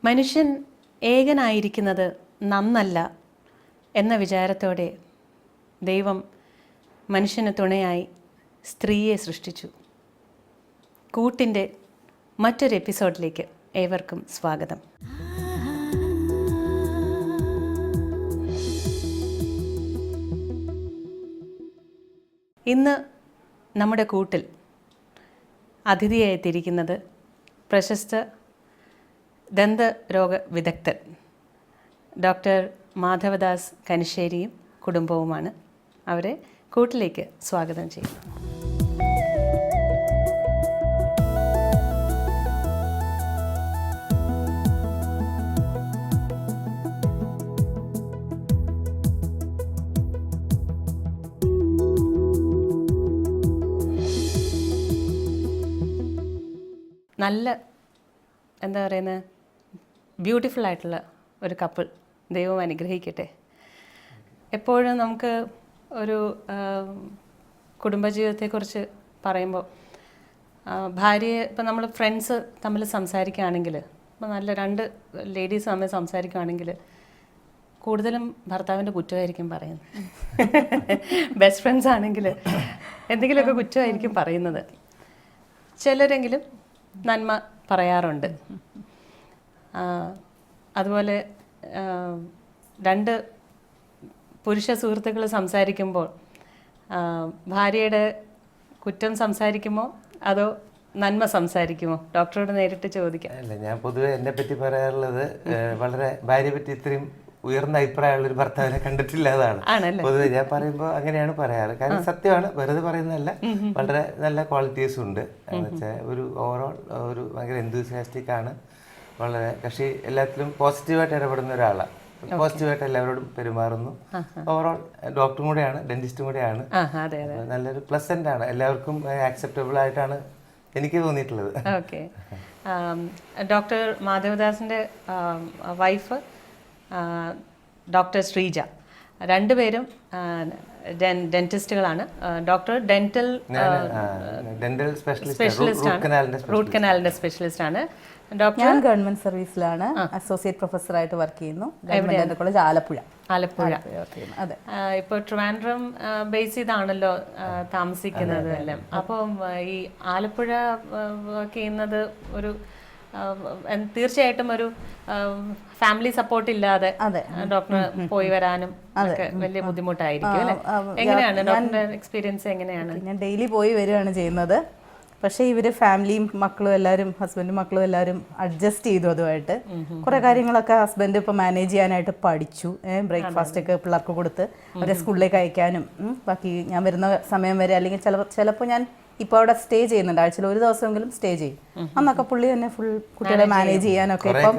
മനുഷ്യൻ ഏകനായിരിക്കുന്നത് നന്നല്ല എന്ന വിചാരത്തോടെ ദൈവം മനുഷ്യന് തുണയായി സ്ത്രീയെ സൃഷ്ടിച്ചു. കൂട്ടിൻ്റെ മറ്റൊരു എപ്പിസോഡിലേക്ക് ഏവർക്കും സ്വാഗതം. ഇന്ന് നമ്മുടെ കൂട്ടിൽ അതിഥിയായി എത്തിയിരിക്കുന്നത് പ്രശസ്ത ദന്തരോഗ വിദഗ്ധൻ ഡോക്ടർ മാധവദാസ് കനിശ്ശേരിയും കുടുംബവുമാണ്. അവരെ കൂട്ടിലേക്ക് സ്വാഗതം ചെയ്യുന്നു. നല്ല എന്താ പറയുന്നത്, ബ്യൂട്ടിഫുൾ ആയിട്ടുള്ള ഒരു കപ്പിൾ ദൈവം അനുഗ്രഹിക്കട്ടെ. എപ്പോഴും നമുക്ക് ഒരു കുടുംബജീവിതത്തെക്കുറിച്ച് പറയുമ്പോൾ ഭാര്യയെ ഇപ്പം നമ്മൾ ഫ്രണ്ട്സ് തമ്മിൽ സംസാരിക്കുകയാണെങ്കിൽ, ഇപ്പം നല്ല രണ്ട് ലേഡീസ് തമ്മിൽ സംസാരിക്കുകയാണെങ്കിൽ കൂടുതലും ഭർത്താവിൻ്റെ കുറ്റമായിരിക്കും പറയുന്നത്. ബെസ്റ്റ് ഫ്രണ്ട്സ് ആണെങ്കിൽ എന്തെങ്കിലുമൊക്കെ കുറ്റമായിരിക്കും പറയുന്നത്. ചിലരെങ്കിലും നന്മ പറയാറുണ്ട്. അതുപോലെ രണ്ട് പുരുഷ സുഹൃത്തുക്കൾ സംസാരിക്കുമ്പോൾ ഭാര്യയുടെ കുറ്റം സംസാരിക്കുമോ അതോ നന്മ സംസാരിക്കുമോ? ഡോക്ടറോട് നേരിട്ട് ചോദിക്കാം. അല്ല, ഞാൻ പൊതുവെ എന്നെ പറ്റി പറയാറുള്ളത് വളരെ ഭാര്യയെ പറ്റി ഇത്രയും ഉയർന്ന അഭിപ്രായമുള്ളൊരു ഭർത്താവിനെ കണ്ടിട്ടില്ലാതാണ്. പൊതുവെ ഞാൻ പറയുമ്പോൾ അങ്ങനെയാണ് പറയാറ്. കാരണം സത്യമാണ്, വെറുതെ പറയുന്നതല്ല. വളരെ നല്ല ക്വാളിറ്റീസും ഉണ്ട്. എന്ന് വെച്ചാൽ ഒരു ഓവറോൾ ഒരു ഭയങ്കര എന്തൂസിയാസ്റ്റിക് ആണ്. വളരെ കക്ഷി എല്ലാത്തിലും പോസിറ്റീവായിട്ട് ഇടപെടുന്ന ഒരാളാണ്. പോസിറ്റീവായിട്ട് എല്ലാവരോടും പെരുമാറുന്നു. ഓവറോൾ ഡോക്ടറും കൂടെയാണ്, ഡെന്റിസ്റ്റും കൂടെയാണ്. നല്ലൊരു പ്ലസന്റ് ആണ്, എല്ലാവർക്കും ആക്സെപ്റ്റബിൾ ആയിട്ടാണ് എനിക്ക് തോന്നിയിട്ടുള്ളത്. ഓക്കെ. ഡോക്ടർ മാധവദാസിന്റെ വൈഫ് ഡോക്ടർ ശ്രീജ, രണ്ടുപേരും ഡെന്റിസ്റ്റുകളാണ്. ഡോക്ടർ ഡെന്റൽ സ്പെഷ്യലിസ്റ്റ് ആണ്, റൂട്ട് കനാലിന്റെ സ്പെഷ്യലിസ്റ്റ് ആണ്. ഞാൻ ഗവൺമെന്റ് സർവീസിലാണ് അസോസിയേറ്റ് പ്രൊഫസറായിട്ട് വർക്ക് ചെയ്യുന്നു. Government college Alappuzha. അതെ. ഇപ്പോൾ ട്രിവാൻഡ്രം ബേസ് ചെയ്താണല്ലോ താമസിക്കുന്നത് എല്ലാം. അപ്പം ഈ ആലപ്പുഴ വർക്ക് ചെയ്യുന്നത് ഒരു തീർച്ചയായിട്ടും ഒരു ഫാമിലി സപ്പോർട്ട് ഇല്ലാതെ ഡോക്ടറിന് പോയി വരാനും ഒക്കെ വലിയ ബുദ്ധിമുട്ടായിരിക്കും അല്ലേ? എങ്ങനെയാണ് ഡോക്ടറിന്റെ എക്സ്പീരിയൻസ്? എങ്ങനെയാണ്? ഞാൻ ഡെയിലി പോയി വരികയാണ് ചെയ്യുന്നത്. പക്ഷേ ഇവര് ഫാമിലിയും മക്കളും എല്ലാവരും, ഹസ്ബൻഡും മക്കളും എല്ലാവരും അഡ്ജസ്റ്റ് ചെയ്തു. അതുമായിട്ട് കുറെ കാര്യങ്ങളൊക്കെ ഹസ്ബൻഡ് ഇപ്പൊ മാനേജ് ചെയ്യാനായിട്ട് പഠിച്ചു. ബ്രേക്ക്ഫാസ്റ്റ് ഒക്കെ പിള്ളേർക്ക് കൊടുത്ത് അവരെ സ്കൂളിലേക്ക് അയക്കാനും ബാക്കി ഞാൻ വരുന്ന സമയം വരെ, അല്ലെങ്കിൽ ചിലപ്പോൾ ഞാൻ ഇപ്പോൾ അവിടെ സ്റ്റേ ചെയ്യുന്നുണ്ട്. ആഴ്ചയിൽ ഒരു ദിവസമെങ്കിലും സ്റ്റേ ചെയ്യും. അന്നൊക്കെ പുള്ളി തന്നെ ഫുൾ കുട്ടികളെ മാനേജ് ചെയ്യാനൊക്കെ ഇപ്പം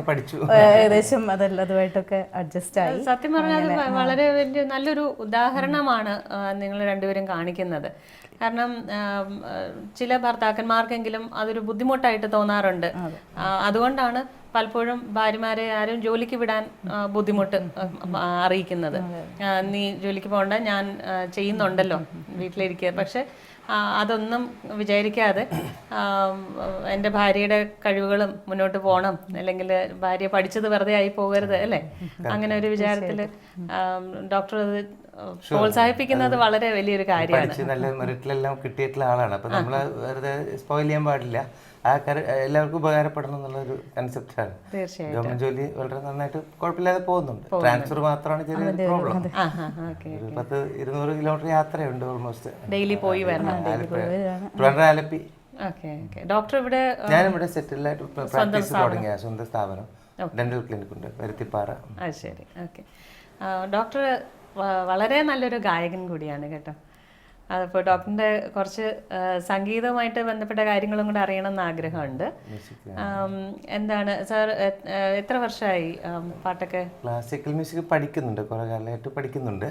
ഏകദേശം അതുമായിട്ടൊക്കെ അഡ്ജസ്റ്റ് ആയി. സത്യം പറഞ്ഞാൽ വളരെ വലിയ നല്ലൊരു ഉദാഹരണമാണ് നിങ്ങൾ രണ്ടുപേരും കാണിക്കുന്നത്. കാരണം ചില ഭർത്താക്കന്മാർക്കെങ്കിലും അതൊരു ബുദ്ധിമുട്ടായിട്ട് തോന്നാറുണ്ട്. അതുകൊണ്ടാണ് പലപ്പോഴും ഭാര്യമാരെ ആരും ജോലിക്ക് വിടാൻ ബുദ്ധിമുട്ട് അറിയിക്കുന്നത്. നീ ജോലിക്ക് പോകണ്ട, ഞാൻ ചെയ്യുന്നുണ്ടല്ലോ, വീട്ടിലിരിക്കുക. പക്ഷെ അതൊന്നും വിചാരിക്കാതെ എൻ്റെ ഭാര്യയുടെ കഴിവുകളും മുന്നോട്ട് പോകണം, അല്ലെങ്കിൽ ഭാര്യ പഠിച്ചത് വെറുതെ ആയി പോകരുത് അല്ലേ, അങ്ങനെ ഒരു വിചാരത്തിൽ ഡോക്ടർ പ്രോത്സാഹിപ്പിക്കുന്നത് വളരെ വലിയൊരു കാര്യമാണ്. നല്ല മെറിറ്റിലെല്ലാം കിട്ടിയിട്ടുള്ള ആളാണ്. അപ്പൊ നമ്മള് വെറുതെ സ്പോയിൽ ചെയ്യാൻ പാടില്ല. എല്ലാവർക്കും ഉപകാരപ്പെടണം എന്നുള്ളൊരു കൺസെപ്റ്റാണ്. ഗവൺമെന്റ് ജോലി വളരെ നന്നായിട്ട് കുഴപ്പമില്ലാതെ പോകുന്നുണ്ട്. ട്രാൻസ്ഫർ മാത്രമാണ് ചെറിയൊരു പ്രോബ്ലം. 100-200 കിലോമീറ്റർ യാത്രയുണ്ട് ഓൾമോസ്റ്റ് ഡെയിലി പോയി വരണം. ആലപ്പി. ഡോക്ടർ ഇവിടെ ഞാനിവിടെ സെറ്റിൽ ആയിട്ട് പ്രാക്ടീസ് തുടങ്ങിയ സ്വന്തം സ്ഥാപനം ഡെന്റൽ ക്ലിനിക് ഉണ്ട് പരുത്തിപ്പാറ. ശരി. ഓക്കെ. ഡോക്ടർ വളരെ നല്ലൊരു ഗായകൻ കൂടിയാണ് കേട്ടോ. അപ്പോൾ ഡോക്ടറിന്റെ കുറച്ച് സംഗീതവുമായിട്ട് ബന്ധപ്പെട്ട കാര്യങ്ങളും കൂടെ അറിയണമെന്ന് ആഗ്രഹമുണ്ട്. എന്താണ് സാർ, എത്ര വർഷമായി പാട്ടൊക്കെ? ക്ലാസിക്കൽ മ്യൂസിക് പഠിക്കുന്നുണ്ട്, കുറെ കാലമായിട്ട് പഠിക്കുന്നുണ്ട്.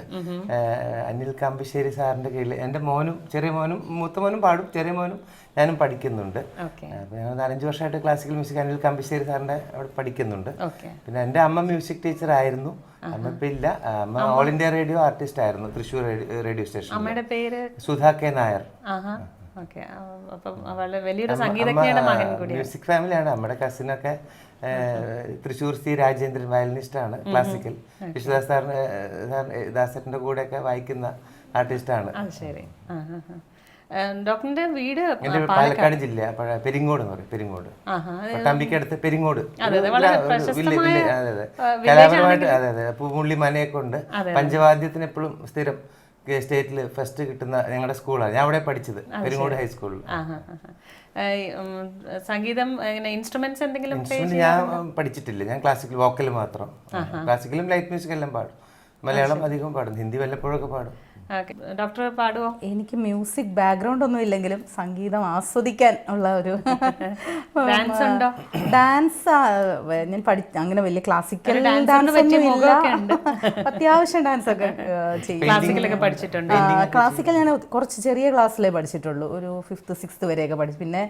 അനിൽ കാമ്പശ്ശേരി സാറിന്റെ കീഴിൽ എൻ്റെ മോനും, ചെറിയ മോനും, മൂത്ത മോനും പാടും, ചെറിയ മോനും ഞാനും പഠിക്കുന്നുണ്ട്. അപ്പോൾ ഞാൻ 4-5 വർഷമായിട്ട് ക്ലാസിക്കൽ മ്യൂസിക് അനിൽ കാമ്പശ്ശേരി സാറിന്റെ അവിടെ പഠിക്കുന്നുണ്ട്. പിന്നെ എൻ്റെ അമ്മ മ്യൂസിക് ടീച്ചർ ആയിരുന്നു. അമ്മ ഇപ്പം ഇല്ല. അമ്മ ഓൾ ഇന്ത്യ റേഡിയോ ആർട്ടിസ്റ്റ് ആയിരുന്നു, തൃശ്ശൂർ റേഡിയോ സ്റ്റേഷൻ. അമ്മയുടെ പേര് സുധാ കെ നായർ. ഓക്കെ. അപ്പം വളരെ വലിയൊരു സംഗീതജ്ഞയുടെ മകൻ കൂടിയാണ്. മ്യൂസിക് ഫാമിലിയാണ്. നമ്മുടെ കസിനൊക്കെ തൃശ്ശൂർ സി രാജേന്ദ്രൻ വയലിനിസ്റ്റാണ്, ക്ലാസിക്കൽ. വിശ്വദാസ് ദാസന്റെ കൂടെയൊക്കെ വായിക്കുന്ന ആർട്ടിസ്റ്റാണ്. അത് ശരി. ഡോക്ടറിന്റെ വീട് എൻ്റെ പാലക്കാട് ജില്ല പെരിങ്ങോട് എന്ന് പറയും. പെരിങ്ങോട് പട്ടാമ്പിക്കടുത്ത് പെരിങ്ങോട്. കലാപരമായിട്ട് അതെ അതെ പൂമുള്ളി മനയൊക്കെ ഉണ്ട്. പഞ്ചവാദ്യത്തിന് എപ്പോഴും സ്ഥിരം സ്റ്റേറ്റിൽ ഫസ്റ്റ് കിട്ടുന്ന ഞങ്ങളുടെ സ്കൂളാണ്. ഞാൻ അവിടെ പഠിച്ചത് പെരിങ്ങോട് ഹൈസ്കൂളിൽ. സംഗീതം ഇൻസ്ട്രുമെന്റ്സ് എന്തെങ്കിലും ഞാൻ പഠിച്ചിട്ടില്ല. ഞാൻ ക്ലാസിക്കൽ വോക്കൽ മാത്രം. ക്ലാസിക്കലും ലൈറ്റ് മ്യൂസിക് എല്ലാം പാടും. മലയാളം അധികം പാടും, ഹിന്ദി വല്ലപ്പോഴൊക്കെ പാടും. ഡോക്ടർ പാടുവോ? എനിക്ക് മ്യൂസിക് ബാക്ക്ഗ്രൗണ്ട് ഒന്നും ഇല്ലെങ്കിലും സംഗീതം ആസ്വദിക്കാൻ ഉള്ള ഒരു ഡാൻസ് ഞാൻ അങ്ങനെ വലിയ ക്ലാസിക്കൽ ഡാൻസ് ഒന്നും ഇല്ല. അത്യാവശ്യം ഡാൻസ് ഒക്കെ ചെയ്യും. ക്ലാസിക്കൽ ഞാൻ കുറച്ച് ചെറിയ ക്ലാസ്സിലേ പഠിച്ചിട്ടുള്ളൂ, ഒരു 5th 6th വരെയൊക്കെ പഠിച്ചു. പിന്നെ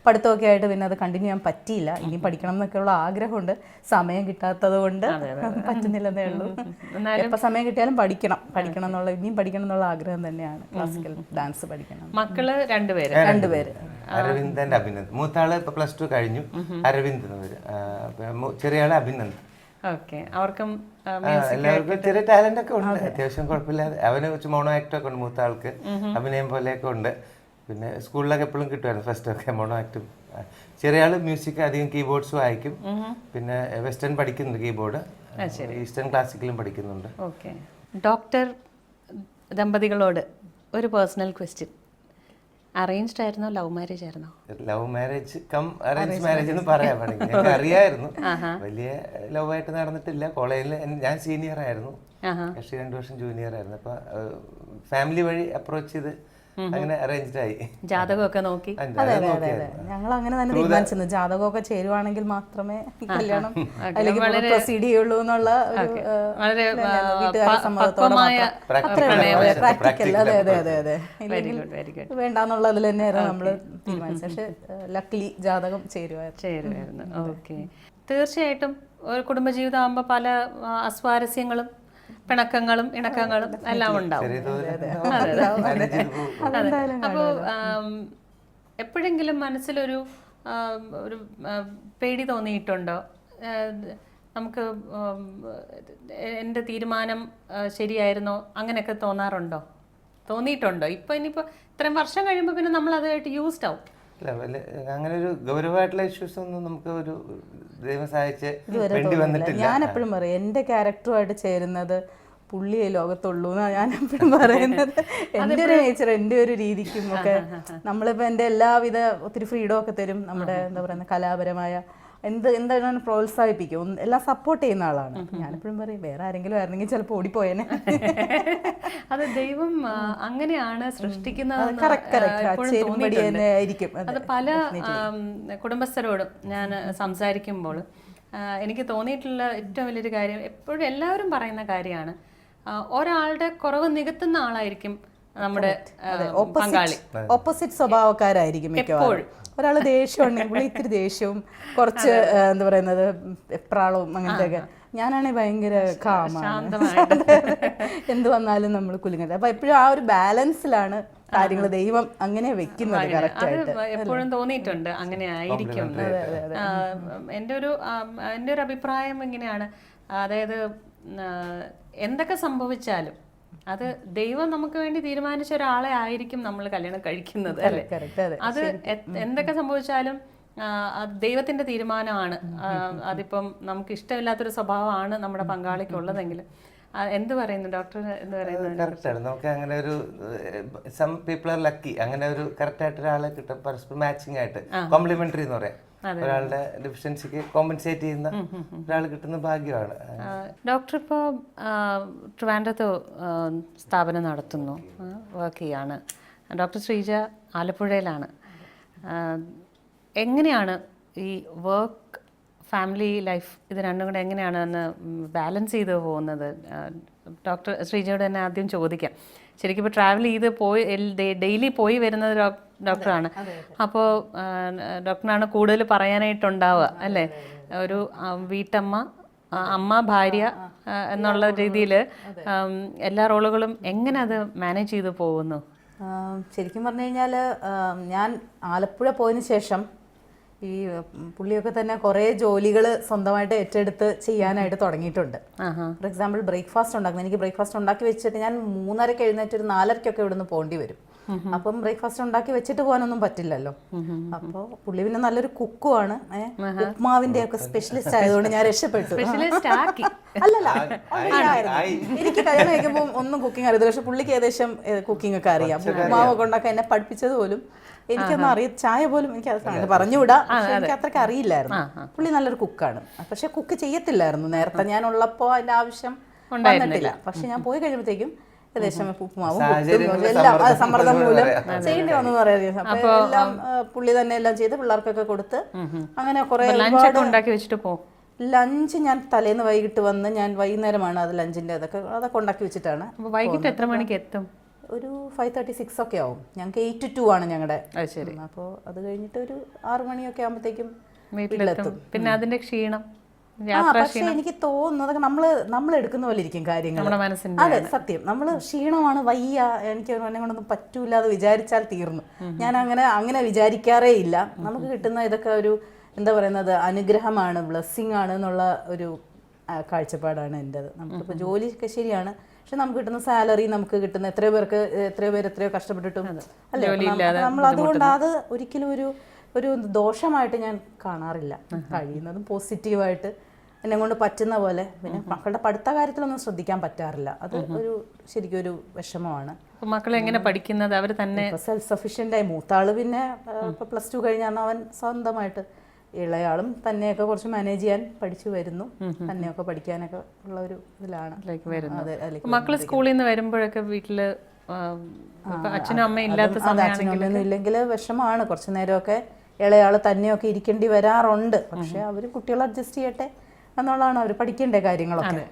പഠിത്തമൊക്കെ ആയിട്ട് പിന്നെ അത് കണ്ടിന്യൂ ചെയ്യാൻ പറ്റിയില്ല. ഇനി പഠിക്കണം എന്നൊക്കെയുള്ള ആഗ്രഹമുണ്ട്, സമയം കിട്ടാത്തത് കൊണ്ട് പറ്റുന്നില്ലെന്നേ ഉള്ളൂ. എപ്പോൾ സമയം കിട്ടിയാലും പഠിക്കണം എന്നുള്ള ഇനിയും പഠിക്കണം എന്നുള്ള ആഗ്രഹം തന്നെയാണ്. ക്ലാസിക്കൽ ഡാൻസ് പഠിക്കണം. മക്കള് രണ്ടുപേര്. അരവിന്ദ് ആൻഡ് അഭിനന്ദ്. മൂത്താള് ഇപ്പൊ +2 കഴിഞ്ഞു, അരവിന്ദ് എന്ന് പേര്. ചെറിയ ആള് അഭിനന്ദ്. അവർക്കും എല്ലാവർക്കും ചെറിയ ടാലന്റ് ഒക്കെ ഉണ്ട്, അത്യാവശ്യം കുഴപ്പമില്ലാതെ. അവന് മോണോ ആക്ട് ഒക്കെ ഉണ്ട്. മൂത്താൾക്ക് അഭിനയം പോലെയൊക്കെ ഉണ്ട്. പിന്നെ സ്കൂളിലൊക്കെ എപ്പോഴും കിട്ടുമായിരുന്നു ഫസ്റ്റ് ഒക്കെ മോണോ ആക്ടും. ചെറിയ ആള് മ്യൂസിക് അധികം കീബോർഡ്സ് വായിക്കും. പിന്നെ വെസ്റ്റേൺ പഠിക്കുന്നുണ്ട്, കീബോർഡ്. ഈസ്റ്റേൺ ക്ലാസിക്കലും പഠിക്കുന്നുണ്ട്. ഡോക്ടർ ദമ്പതികളോട് ഒരു പേഴ്സണൽ ക്വസ്റ്റ്യൻ. അറേഞ്ച്ഡ് ആയിരുന്നോ ലവ് മാരേജ് ആയിരുന്നോ? Love marriage cum arrange marriage എന്ന് പറയാൻ വേണമെങ്കിൽ ഞങ്ങൾക്ക് അറിയായിരുന്നു. വലിയ ലവ് ആയിട്ട് നടന്നിട്ടില്ല. കോളേജിൽ ഞാൻ സീനിയർ ആയിരുന്നു, പക്ഷേ 2 വർഷം ജൂനിയർ ആയിരുന്നു. അപ്പൊ ഫാമിലി വഴി അപ്രോച്ച് ചെയ്ത് അങ്ങനെ അറേഞ്ച്ഡ് ആയി. ജാതകമൊക്കെ നോക്കി. അതെ അതെ അതെ അതെ, ഞങ്ങൾ അങ്ങനെ തന്നെ തീരുമാനിച്ചിരുന്നു. ജാതകമൊക്കെ ചേരുവാണെങ്കിൽ മാത്രമേ കല്യാണം അല്ലെങ്കിൽ പ്രൊസീഡ് ചെയ്യുള്ളൂ എന്നുള്ള വീട്ടുകാരുടെ സമ്മതത്തോടെ പ്രാക്ടിക്കൽ. അതെ അതെ അതെ അതെ, ഇല്ലെങ്കിൽ വേണ്ടാന്നുള്ളതിൽ തന്നെയായിരുന്നു നമ്മൾ തീരുമാനിച്ചത്. പക്ഷെ ലക്കിലി ജാതകം ചേരുവായിരുന്നു. ഓക്കെ. തീർച്ചയായിട്ടും ഒരു കുടുംബജീവിതം ആകുമ്പോൾ പല അസ്വാരസ്യങ്ങളും പിണക്കങ്ങളും ഇണക്കങ്ങളും എല്ലാം ഉണ്ടാവും. അപ്പോൾ എപ്പോഴെങ്കിലും മനസ്സിലൊരു ഒരു പേടി തോന്നിയിട്ടുണ്ടോ? നമുക്ക് എൻ്റെ തീരുമാനം ശരിയായിരുന്നോ അങ്ങനെയൊക്കെ തോന്നിയിട്ടുണ്ടോ? ഇപ്പൊ ഇനിയിപ്പോ ഇത്രയും വർഷം കഴിയുമ്പോൾ പിന്നെ നമ്മൾ അതുമായിട്ട് യൂസ്ഡ് ആവും. അങ്ങനെ ഒരു ഗൗരവമായിട്ടുള്ള ഇഷ്യൂസ് ഒന്നും നമുക്ക് ഒരു ദൈവം സഹായിച്ച് വേണ്ടി വന്നിട്ടില്ല. ഞാൻ എപ്പോഴും പറയും എൻ്റെ ക്യാരക്ടറുമായിട്ട് ചേരുന്നത് പുള്ളിയെ ലോകത്തുള്ളൂ എന്നാണ് ഞാൻ എപ്പോഴും പറയുന്നത്. എൻ്റെ ഒരു നേച്ചർ, എൻ്റെ ഒരു രീതിക്കും ഒക്കെ നമ്മളിപ്പോൾ എൻ്റെ എല്ലാവിധ ഒത്തിരി ഫ്രീഡം ഒക്കെ തരും. നമ്മുടെ എന്താ പറയുക കലാപരമായ എന്താണ് പ്രോത്സാഹിപ്പിക്കും, എല്ലാം സപ്പോർട്ട് ചെയ്യുന്ന ആളാണ്. ഞാനെപ്പോഴും പറയും വേറെ ആരെങ്കിലും ആയിരുന്നെങ്കിൽ ചിലപ്പോൾ ഓടിപ്പോയേനെ. അത് ദൈവം അങ്ങനെയാണ് സൃഷ്ടിക്കുന്നത്. അത് പല കുടുംബസ്ഥരോടും ഞാൻ സംസാരിക്കുമ്പോൾ എനിക്ക് തോന്നിയിട്ടുള്ള ഏറ്റവും വലിയൊരു കാര്യം, എപ്പോഴും എല്ലാവരും പറയുന്ന കാര്യമാണ്, ഒരാളുടെ കുറവ് നികത്തുന്ന ആളായിരിക്കും നമ്മുടെ പങ്കാളി. ഓപ്പോസിറ്റ് സ്വഭാവക്കാരായിരിക്കും മിക്കവാറും. ഒരാൾ ദേഷ്യം ഉണ്ടെങ്കിൽ ഇത്തിരി ദേഷ്യവും കുറച്ച് എന്താ പറയുന്നത് എപ്രാളവും അങ്ങനത്തെ ഒക്കെ. ഞാനാണെങ്കിൽ ഭയങ്കര കാമാണ്, എന്ത് വന്നാലും നമ്മൾ കുലുങ്ങരുത്. അപ്പൊ എപ്പോഴും ആ ഒരു ബാലൻസിലാണ് കാര്യങ്ങൾ ദൈവം അങ്ങനെ വെക്കുന്നത്. കറക്റ്റായിട്ട് എപ്പോഴും തോന്നിയിട്ടുണ്ട് അങ്ങനെ ആയിരിക്കും. എൻ്റെ ഒരു അഭിപ്രായം ഇങ്ങനെയാണ്, അതായത് എന്തൊക്കെ സംഭവിച്ചാലും അത് ദൈവം നമുക്ക് വേണ്ടി തീരുമാനിച്ച ഒരാളെ ആയിരിക്കും നമ്മൾ കല്യാണം കഴിക്കുന്നത്, അല്ലേ? അത് എന്തൊക്കെ സംഭവിച്ചാലും ദൈവത്തിന്റെ തീരുമാനമാണ്. അതിപ്പം നമുക്ക് ഇഷ്ടമില്ലാത്തൊരു സ്വഭാവമാണ് നമ്മുടെ പങ്കാളിക്കുള്ളതെങ്കിൽ എന്ത് പറയുന്നു ഡോക്ടർ? എന്ത് പറയുന്നത്? കറക്റ്റാണ്. നമുക്ക് അങ്ങനെ ഒരു സം പീപ്പിൾ ആർ ലക്കി, അങ്ങനെ ഒരു കറക്റ്റ് ആയിട്ട് ഒരാളെ കിട്ടും, പരസ്പരം മാച്ചിങ് ആയിട്ട് കോംപ്ലിമെന്ററി എന്ന് പറയാം. ഒരാളുടെ ഡെഫിഷ്യൻസിക്ക് കോമ്പൻസേറ്റ് ചെയ്യുന്ന ഒരാൾ കിട്ടുന്ന ഭാഗ്യമാണ്. ഡോക്ടർ ഇപ്പോൾ ട്രിവാൻഡ്രത്ത് സ്ഥാപനം നടത്തുന്നു, വർക്ക് ചെയ്യാണ്. ഡോക്ടർ ശ്രീജ ആലപ്പുഴയിലാണ്. എങ്ങനെയാണ് ഈ വർക്ക് ഫാമിലി ലൈഫ് ഇത് രണ്ടും കൂടെ എങ്ങനെയാണ് ഒന്ന് ബാലൻസ് ചെയ്ത് പോകുന്നത്? ഡോക്ടർ ശ്രീജയോട് തന്നെ ആദ്യം ചോദിക്കാം. ശരിക്കും ഇപ്പോൾ ട്രാവൽ ചെയ്ത് ഡെയിലി പോയി വരുന്നത് ഡോക്ടറാണ്. അപ്പോൾ ഡോക്ടറിനാണ് കൂടുതൽ പറയാനായിട്ടുണ്ടാവുക, അല്ലേ? ഒരു വീട്ടമ്മ, അമ്മ, ഭാര്യ എന്നുള്ള രീതിയിൽ എല്ലാ റോളുകളും എങ്ങനെ അത് മാനേജ് ചെയ്ത് പോകുന്നു? ശരിക്കും പറഞ്ഞു കഴിഞ്ഞാൽ ഞാൻ ആലപ്പുഴ പോയതിന് ശേഷം ഈ പുള്ളിയൊക്കെ തന്നെ കുറേ ജോലികൾ സ്വന്തമായിട്ട് ഏറ്റെടുത്ത് ചെയ്യാനായിട്ട് തുടങ്ങിയിട്ടുണ്ട്. ഫോർ എക്സാമ്പിൾ ബ്രേക്ക്ഫാസ്റ്റ് ഉണ്ടാക്കുന്നത്, എനിക്ക് ബ്രേക്ക്ഫാസ്റ്റ് ഉണ്ടാക്കി വെച്ചിട്ട് ഞാൻ 3:30 എഴുന്നേറ്റ് ഒരു 4:30 ഇവിടുന്ന് പോകേണ്ടി വരും. അപ്പം ബ്രേക്ക്ഫാസ്റ്റ് ഉണ്ടാക്കി വെച്ചിട്ട് പോകാനൊന്നും പറ്റില്ലല്ലോ. അപ്പോൾ പുള്ളി പിന്നെ നല്ലൊരു കുക്കുമാണ്, ഉപ്മാവിന്റെ ഒക്കെ സ്പെഷ്യലിസ്റ്റ് ആയതുകൊണ്ട് ഞാൻ രക്ഷപ്പെട്ടു. അല്ലല്ല, എനിക്ക് കല്യാണം കഴിക്കുമ്പോൾ ഒന്നും കുക്കിംഗ് അറിയില്ല, പക്ഷെ പുള്ളിക്ക് ഏകദേശം കുക്കിംഗ് ഒക്കെ അറിയാം. ഉപ്മാവൊക്കെ ഉണ്ടാക്കാൻ എന്നെ പഠിപ്പിച്ചത് പോലും എനിക്കൊന്നും അറിയാം, ചായ പോലും എനിക്ക് പറഞ്ഞുകൂടാ, എനിക്ക് അത്രയ്ക്ക് അറിയില്ലായിരുന്നു. പുള്ളി നല്ലൊരു കുക്കാണ്, പക്ഷെ കുക്ക് ചെയ്യത്തില്ലായിരുന്നു നേരത്തെ ഞാൻ ഉള്ളപ്പോൾ, അതിന്റെ ആവശ്യം വന്നിട്ടില്ല. പക്ഷെ ഞാൻ പോയി കഴിയുമ്പോഴത്തേക്കും ഏകദേശം ഉപ്പുമാവും എല്ലാം സമ്മർദ്ദം മൂലം ചെയ്യേണ്ടി വന്നു പറയാം. അപ്പൊ എല്ലാം പുള്ളി തന്നെ എല്ലാം ചെയ്ത് പിള്ളേർക്കൊക്കെ കൊടുത്ത് അങ്ങനെ കുറെ ലഞ്ച് ഞാൻ തലേന്ന് വൈകിട്ട് വന്ന്, ഞാൻ വൈകുന്നേരമാണ് അത് ലഞ്ചിന്റെ അതൊക്കെ ഉണ്ടാക്കി വെച്ചിട്ടാണ്. വൈകിട്ട് എത്ര മണിക്ക് എത്തും? ഒരു 5:36 ഒക്കെ ആവും. ഞങ്ങൾക്ക് 8 to 2 ആണ് ഞങ്ങളുടെ. അപ്പോൾ അത് കഴിഞ്ഞിട്ട് ഒരു 6 മണിയൊക്കെ ആകുമ്പോഴത്തേക്കും വീട്ടിലെത്തും. പിന്നെ അതിന്റെ ക്ഷീണം. പക്ഷെ എനിക്ക് തോന്നുന്നത് നമ്മൾ എടുക്കുന്ന പോലെ ഇരിക്കും കാര്യങ്ങൾ. അതെ, സത്യം. നമ്മൾ ക്ഷീണമാണ്, വയ്യ, എനിക്ക് എന്നെ കൊണ്ടൊന്നും പറ്റൂല എന്ന് വിചാരിച്ചാൽ തീർന്നു. ഞാൻ അങ്ങനെ വിചാരിക്കാറേ ഇല്ല. നമുക്ക് കിട്ടുന്ന ഇതൊക്കെ ഒരു എന്താ പറയുന്നത്, അനുഗ്രഹമാണ്, ബ്ലെസ്സിങ് ആണ് എന്നുള്ള ഒരു കാഴ്ചപ്പാടാണ് എൻ്റെത്. നമുക്കിപ്പോൾ ജോലിയൊക്കെ ശരിയാണ്, പക്ഷെ നമുക്ക് കിട്ടുന്ന സാലറി, നമുക്ക് കിട്ടുന്ന എത്രയോ പേര് എത്രയോ കഷ്ടപ്പെട്ടിട്ടും അല്ലേ, നമ്മൾ അതുകൊണ്ട് അത് ഒരിക്കലും ഒരു ദോഷമായിട്ട് ഞാൻ കാണാറില്ല. കഴിയുന്നതും പോസിറ്റീവായിട്ട് എന്നെ കൊണ്ട് പറ്റുന്ന പോലെ. പിന്നെ മക്കളുടെ പഠിത്ത കാര്യത്തിലൊന്നും ശ്രദ്ധിക്കാൻ പറ്റാറില്ല, അത് ശരിക്കും ഒരു വിഷമമാണ്. മക്കൾ എങ്ങനെ പഠിക്കുന്നത്? അവർ തന്നെ സെൽഫ് സഫീഷ്യൻ്റ് ആയി. മൂത്താള് പിന്നെ ഇപ്പോൾ +2 കഴിഞ്ഞാൽ അവൻ സ്വന്തമായിട്ട്, ഇളയാളും തന്നെയൊക്കെ കുറച്ച് മാനേജ് ചെയ്യാൻ പഠിച്ചു വരുന്നു, തന്നെയൊക്കെ പഠിക്കാനൊക്കെ ഉള്ള ഒരു ഇതിലാണ്. മക്കള് സ്കൂളിൽ നിന്ന് വരുമ്പോഴൊക്കെ വീട്ടില് അച്ഛനും അമ്മയും ഇല്ലാത്ത സമയമാണെങ്കിലും ഇല്ലെങ്കിൽ വിഷമമാണ്. കുറച്ചു നേരമൊക്കെ ഇളയാള് തന്നെയൊക്കെ ഇരിക്കേണ്ടി വരാറുണ്ട്. പക്ഷെ അവർ കുട്ടികളെ അഡ്ജസ്റ്റ് ചെയ്യട്ടെ എന്നുള്ളതാണ്, അവർ പഠിക്കേണ്ട കാര്യങ്ങളൊക്കെ.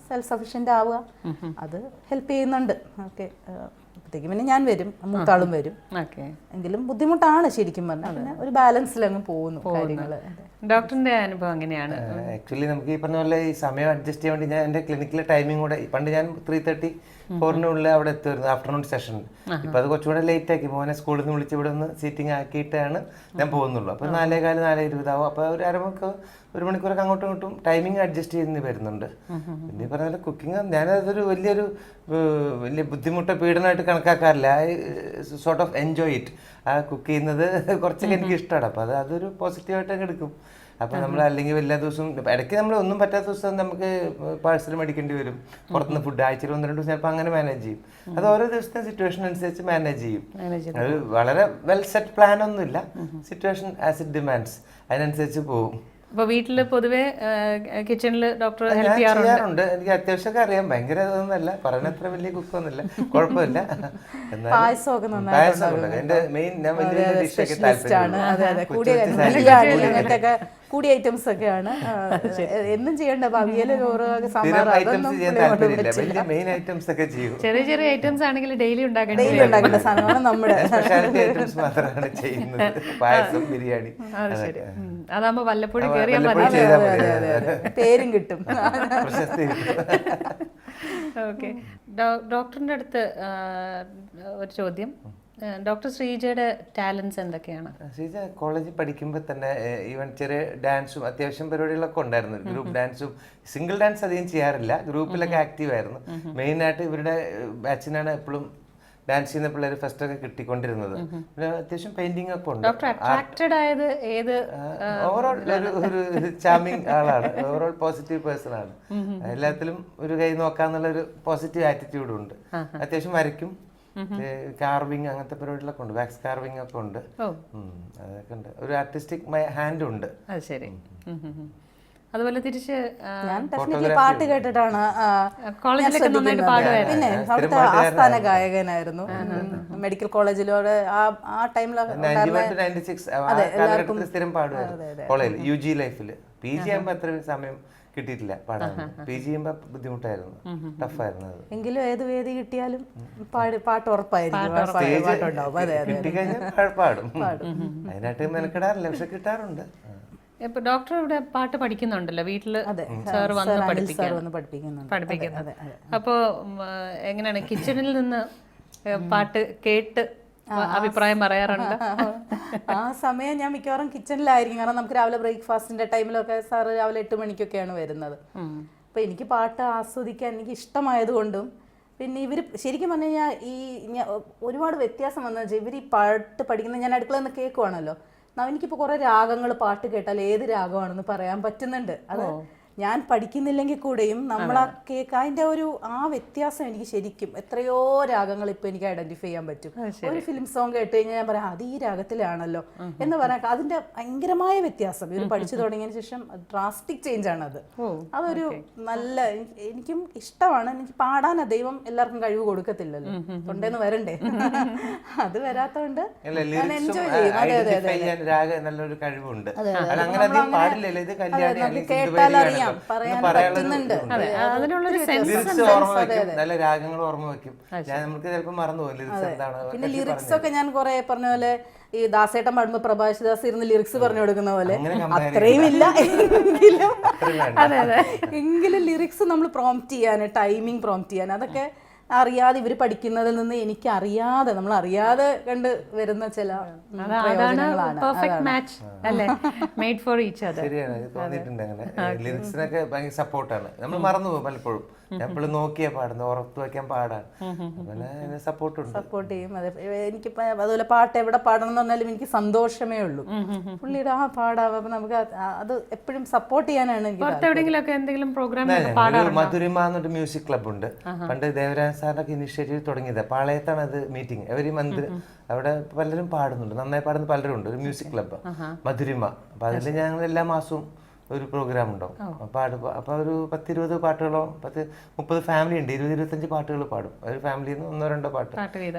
സെൽഫ് സഫീഷ്യൻ്റ് ആവുക, അത് ഹെൽപ്പ് ചെയ്യുന്നുണ്ട്. ഓക്കെ, അപ്പോഴത്തേക്കും പിന്നെ ഞാൻ വരും, മൂത്താളും വരും. എങ്കിലും ബുദ്ധിമുട്ടാണ് ശരിക്കും പറഞ്ഞാൽ. പിന്നെ ഒരു ബാലൻസിലങ്ങ് പോകുന്നു കാര്യങ്ങൾ. ഡോക്ടറിന്റെ അനുഭവം എങ്ങനെയാണ്? ആക്ച്വലി നമുക്ക് ഈ പറഞ്ഞ പോലെ ഈ സമയം അഡ്ജസ്റ്റ് ചെയ്യാൻ വേണ്ടി ഞാൻ എൻ്റെ ക്ലിനിക്കിലെ ടൈമിംഗ് കൂടെ, പണ്ട് ഞാൻ 3:30-4 അവിടെ എത്തുമായിരുന്നു ആഫ്റ്റർനൂൺ സെഷൻ. ഇപ്പം അത് കുറച്ചുകൂടെ ലേറ്റ് ആക്കി, മോനെ സ്കൂളിൽ നിന്ന് വിളിച്ച് ഇവിടെ ഒന്ന് സീറ്റിംഗ് ആക്കിയിട്ടാണ് ഞാൻ പോകുന്നുള്ളൂ. അപ്പോൾ 4:15 4:20 ആവും. അപ്പോൾ ഒരു ഒരു മണിക്കൂറൊക്കെ അങ്ങോട്ടും ഇങ്ങോട്ടും ടൈമിംഗ് അഡ്ജസ്റ്റ് ചെയ്യുന്ന വരുന്നുണ്ട്. പിന്നെ ഈ പറഞ്ഞ പോലെ കുക്കിംഗ് ഞാനതൊരു വലിയ ബുദ്ധിമുട്ടോ പീഡനമായിട്ട് കണക്കാക്കാറില്ല. I sort of enjoy it. ആ കുക്ക് ചെയ്യുന്നത് കുറച്ചൊക്കെ എനിക്ക് ഇഷ്ടമാണ്. അപ്പോൾ അതൊരു പോസിറ്റീവായിട്ടൊക്കെ എടുക്കും. അപ്പോൾ നമ്മൾ അല്ലെങ്കിൽ എല്ലാ ദിവസവും, ഇടയ്ക്ക് നമ്മൾ ഒന്നും പറ്റാത്ത ദിവസം നമുക്ക് പാഴ്സൽ മേടിക്കേണ്ടി വരും, പുറത്തുനിന്ന് ഫുഡ്. ആഴ്ചയിൽ 1-2 ദിവസം ചിലപ്പോൾ അങ്ങനെ മാനേജ് ചെയ്യും. അത് ഓരോ ദിവസത്തെ സിറ്റുവേഷൻ അനുസരിച്ച് മാനേജ് ചെയ്യും. അത് വളരെ വെൽ സെറ്റ് പ്ലാൻ ഒന്നുമില്ല, സിറ്റുവേഷൻ ആസ് ഇറ്റ് ഡിമാൻഡ്സ്, അതിനനുസരിച്ച് പോകും. അപ്പോൾ വീട്ടിൽ പൊതുവെ കിച്ചണിൽ ഡോക്ടർ ഹെൽപ്പ് ചെയ്യാറുണ്ട്. എനിക്ക് അത്യാവശ്യമൊക്കെ അറിയാം, ഭയങ്കര ഇതൊന്നുമല്ല, പറഞ്ഞത്ര വലിയ കുക്കൊന്നുമില്ല, കുഴപ്പമില്ല. പായസമൊക്കെ എൻ്റെ മെയിൻ, ഞാൻ വലിയ ഡിഷൊക്കെ താല്പര്യമാണ്. കൂടിയ ഐറ്റംസ് ഒക്കെയാണ് എന്നും ചെയ്യേണ്ട. മെയിൻ ഐറ്റംസ് ഒക്കെ ചെയ്യും. ചെറിയ ഐറ്റംസ് ആണെങ്കിൽ ഡെയിലി ഉണ്ടാക്കേണ്ട സാധനമാണ് നമ്മുടെ സ്പെഷ്യാലിറ്റി ഐറ്റംസ് മാത്രമാണ് ചെയ്യുന്നത്. പായസം, ബിരിയാണി, അതാകുമ്പോ വല്ലപ്പോഴും പേരും കിട്ടും. ഓക്കെ, ഡോക്ടറിന്റെ അടുത്ത് ഒരു ചോദ്യം. ഡോക്ടർ ശ്രീജയുടെ ടാലൻസ് എന്തൊക്കെയാണ്? ശ്രീജ കോളേജിൽ പഠിക്കുമ്പോൾ തന്നെ ഈവൻ ചെറിയ ഡാൻസും അത്യാവശ്യം പരിപാടികളൊക്കെ ഉണ്ടായിരുന്നു. ഗ്രൂപ്പ് ഡാൻസും, സിംഗിൾ ഡാൻസ് അധികം ചെയ്യാറില്ല, ഗ്രൂപ്പിലൊക്കെ ആക്റ്റീവ് ആയിരുന്നു. മെയിനായിട്ട് ഇവരുടെ ബാച്ചിനാണ് എപ്പോഴും ഡാൻസ് ചെയ്യുന്ന പിള്ളേർ ഫസ്റ്റ് ഒക്കെ കിട്ടിക്കൊണ്ടിരുന്നത്. പിന്നെ അത്യാവശ്യം പെയിന്റിംഗ് ഒക്കെ ഉണ്ട്. ഓവറോൾ ഒരു ചാമിങ് ആളാണ്, ഓവറോൾ പോസിറ്റീവ് പേഴ്സൺ ആണ്. എല്ലാത്തിലും ഒരു കൈ നോക്കാന്നുള്ള ഒരു പോസിറ്റീവ് ആറ്റിറ്റ്യൂഡും ഉണ്ട്. അത്യാവശ്യം വരയ്ക്കും, കാർവിങ് അങ്ങനത്തെ പരിപാടികളൊക്കെ ഉണ്ട്, വാക്സ് കാർവിങ് ഒക്കെ ഉണ്ട്, അതൊക്കെ ഉണ്ട്. ഒരു ആർട്ടിസ്റ്റിക് ഹാൻഡും ഉണ്ട്. അത് ശരി. അതുപോലെ തിരിച്ച് ഞാൻ ഡെഫിനറ്റ്ലി പാട്ട് കേട്ടിട്ടാണ് കോളേജിലൊക്കെ നന്നായിട്ട് പാടുമായിരുന്നു. പിന്നെ അവിടുത്തെ ആസ്ഥാന ഗായകനായിരുന്നു. മെഡിക്കൽ കോളേജിലൂടെ ആ ടൈമിലൊക്കെ സ്ഥിരം പാടുമായിരുന്നു കോളേജിൽ, UG ലൈഫിൽ. PG ആകുമ്പോൾ അത്രയും സമയം കിട്ടിയിട്ടില്ല പാടാൻ. PG ചെയ്യുമ്പോൾ ബുദ്ധിമുട്ടായിരുന്നു, ടഫായിരുന്നു അത്. എങ്കിലും ഏത് വേദി കിട്ടിയാലും പാട്ട് ഉറപ്പായിരിക്കും, കിട്ടിക്കഴിഞ്ഞാൽ പാടും. അതിനായിട്ട് മെനക്കെടാറില്ല, പക്ഷെ കിട്ടാറുണ്ട്. ഇപ്പൊ ഡോക്ടർ ഇവിടെ പാട്ട് പഠിക്കുന്നുണ്ടല്ലോ വീട്ടില്, സാർ വന്ന് പഠിപ്പിക്കുന്നുണ്ട്. അപ്പോ എങ്ങനെയാണ് കിച്ചണിൽ നിന്ന് പാട്ട് കേട്ട് അഭിപ്രായം പറയാറുണ്ട്? ആ സമയം ഞാൻ മിക്കവാറും കിച്ചണിലായിരിക്കും. കാരണം നമുക്ക് രാവിലെ ബ്രേക്ക്ഫാസ്റ്റിന്റെ ടൈമിലൊക്കെ സാറ് രാവിലെ 8 മണിക്കൊക്കെയാണ് വരുന്നത്. അപ്പോൾ എനിക്ക് പാട്ട് ആസ്വദിക്കാൻ എനിക്ക് ഇഷ്ടമായതുകൊണ്ടും പിന്നെ ഇവർ ശരിക്കും പറഞ്ഞു കഴിഞ്ഞാൽ ഒരുപാട് വ്യത്യാസം വന്നു വെച്ചാൽ ഇവർ ഈ പാട്ട് പഠിക്കുന്നത് ഞാൻ അടുക്കളയിൽ നിന്ന് കേൾക്കുവാണല്ലോ. എനിക്കിപ്പോൾ കുറേ രാഗങ്ങൾ പാട്ട് കേട്ടാൽ ഏത് രാഗമാണെന്ന് പറയാൻ പറ്റുന്നുണ്ട്. അത് ഞാൻ പഠിക്കുന്നില്ലെങ്കിൽ കൂടെയും നമ്മൾ ആ കേക്ക് അതിൻ്റെ ആ വ്യത്യാസം എനിക്ക് ശരിക്കും എത്രയോ രാഗങ്ങൾ ഇപ്പോൾ എനിക്ക് ഐഡന്റിഫൈ ചെയ്യാൻ പറ്റും. ഒരു ഫിലിം സോങ് കേട്ട് കഴിഞ്ഞാൽ ഞാൻ പറയാം അത് ഈ രാഗത്തിലാണല്ലോ എന്ന് പറയാം. അതിൻ്റെ ഭയങ്കരമായ വ്യത്യാസം ഇവർ പഠിച്ചു തുടങ്ങിയതിന് ശേഷം ഡ്രാസ്റ്റിക് ചേഞ്ച് ആണത്. അതൊരു നല്ല എനിക്കും ഇഷ്ടമാണ്. എനിക്ക് പാടാൻ ദൈവം എല്ലാവർക്കും കഴിവ് കൊടുക്കത്തില്ലല്ലോ, തൊണ്ടേന്ന് വരണ്ടേ. അത് വരാത്തോണ്ട് ഞാൻ എൻജോയ് ചെയ്യും. അതെ അതെ അതെ നല്ലൊരു കഴിവുണ്ട്. കേട്ടാലറിയാം, പറയാൻ പറ്റുന്നുണ്ട്. നല്ല രാഗങ്ങൾ ഓർമ്മ വെക്കും. നമുക്ക് ചിലപ്പോൾ മറന്നു പോകും ലിറിക്സ് എന്താണ്. പിന്നെ ലിറിക്സ് ഒക്കെ ഞാൻ കുറെ പറഞ്ഞ പോലെ ഈ ദാസേട്ടൻ പാടുമ്പോ പ്രഭാഷദാസ് ഇരുന്ന് ലിറിക്സ് പറഞ്ഞു കൊടുക്കുന്ന പോലെ അത്രയും ഇല്ല എങ്കിലും ലിറിക്സ് നമ്മൾ പ്രോംപ്റ്റ് ചെയ്യാൻ, ടൈമിങ് പ്രോംപ്റ്റ് ചെയ്യാൻ, അതൊക്കെ അറിയാതെ ഇവർ പഠിക്കുന്നതിൽ നിന്ന് എനിക്ക് അറിയാതെ നമ്മൾ അറിയാതെ കണ്ട് വരുന്ന ചില ലിറിക്സിനൊക്കെ ഭയങ്കര സപ്പോർട്ടാണ്. നമ്മൾ മറന്നു പോകും പലപ്പോഴും. എപ്പോഴും നോക്കിയാ പാടുന്നത്, ഉറപ്പ് വെക്കാൻ പാടാണ്. സപ്പോർട്ട് ചെയ്യും. അതെ, എനിക്കിപ്പോ അതുപോലെ പാട്ട് എവിടെ പാടണം എന്ന് പറഞ്ഞാലും എനിക്ക് സന്തോഷമേ ഉള്ളൂ. പുള്ളിയുടെ പാടാം. അപ്പൊ നമുക്ക് അത് എപ്പോഴും സപ്പോർട്ട് ചെയ്യാനാണ് എന്തെങ്കിലും പ്രോഗ്രാം. മധുരിമ എന്നൊരു മ്യൂസിക് ക്ലബ് ഉണ്ട്. പണ്ട് ദേവരാജ സാറിനൊക്കെ ഇനിഷ്യേറ്റീവ് തുടങ്ങിയത്. പാളയത്താണ് അത് മീറ്റിംഗ്. എവരി മന്ത് അവിടെ പലരും പാടുന്നുണ്ട്, നന്നായി പാടുന്ന പലരും ഉണ്ട്. ഒരു മ്യൂസിക് ക്ലബ്ബ് മധുരിമ. അപ്പൊ അതിൽ ഞങ്ങൾ എല്ലാ മാസവും ഒരു പ്രോഗ്രാം ഉണ്ടാവും. അപ്പൊ ഒരു 10-20 പാട്ടുകളോ 10-30 ഫാമിലി ഉണ്ട്. 20-25 പാട്ടുകൾ പാടും. ഒരു ഫാമിലിയിൽ നിന്ന് 1-2 പാട്ട്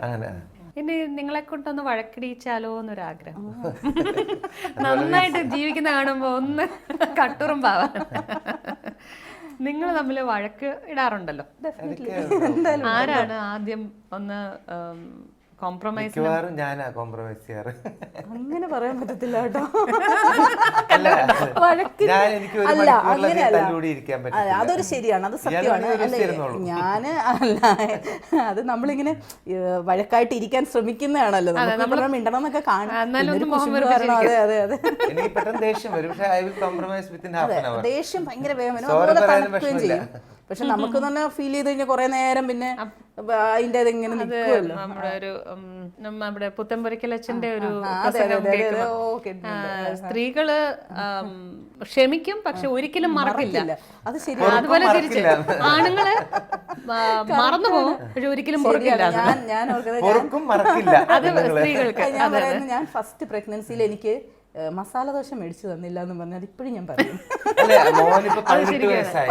അങ്ങനെ. ഇനി നിങ്ങളെ കൊണ്ടൊന്ന് വഴക്കിടിച്ചാലോ എന്നൊരാഗ്രഹം. നന്നായിട്ട് ജീവിക്കുന്ന കാണുമ്പോ ഒന്ന് കട്ടുറും പാവാൻ. നിങ്ങൾ തമ്മിൽ വഴക്ക് ഇടാറുണ്ടല്ലോ. ആരാണ് ആദ്യം ഒന്ന് കോംപ്രമൈസ്? ഞാനാ കോംപ്രമൈസ് ചെയ്യാറ്. അങ്ങനെ പറയാൻ പറ്റത്തില്ല കേട്ടോ. അതൊരു ശരിയാണ്, അത് സത്യമാണ്. ഞാന് അല്ല, അത് നമ്മളിങ്ങനെ വഴക്കായിട്ട് ഇരിക്കാൻ ശ്രമിക്കുന്നതാണല്ലോ. നമ്മൾ മിണ്ടണം എന്നൊക്കെ കാണാം. അതെ അതെ അതെ, ദേഷ്യം ഭയങ്കര വേഗം തണുക്കുകയും ചെയ്യും. പക്ഷെ നമുക്ക് തന്നെ ഫീൽ ചെയ്ത് കഴിഞ്ഞാൽ കുറെ നേരം പിന്നെ അതിന്റെ ഇങ്ങനെ നിൽക്കുമല്ലോ. നമ്മുടെ പുത്തമ്പൊരിക്കലച്ഛന്റെ ഒരു സ്ത്രീകള് ക്ഷമിക്കും പക്ഷെ ഒരിക്കലും മറക്കില്ല. അത് ശരിയാണ്. അതുപോലെ തിരിച്ച് ആണുങ്ങള് മറന്നു പോകും പക്ഷെ ഒരിക്കലും മറക്കില്ല. അത് സ്ത്രീകൾക്ക്. ഞാൻ ഫസ്റ്റ് പ്രഗ്നൻസിയിൽ എനിക്ക് മസാല ദോശ മേടിച്ചു തന്നില്ല എന്ന് പറഞ്ഞാൽ ഇപ്പോഴും ഞാൻ പറയും. 18 വയസ്സായി.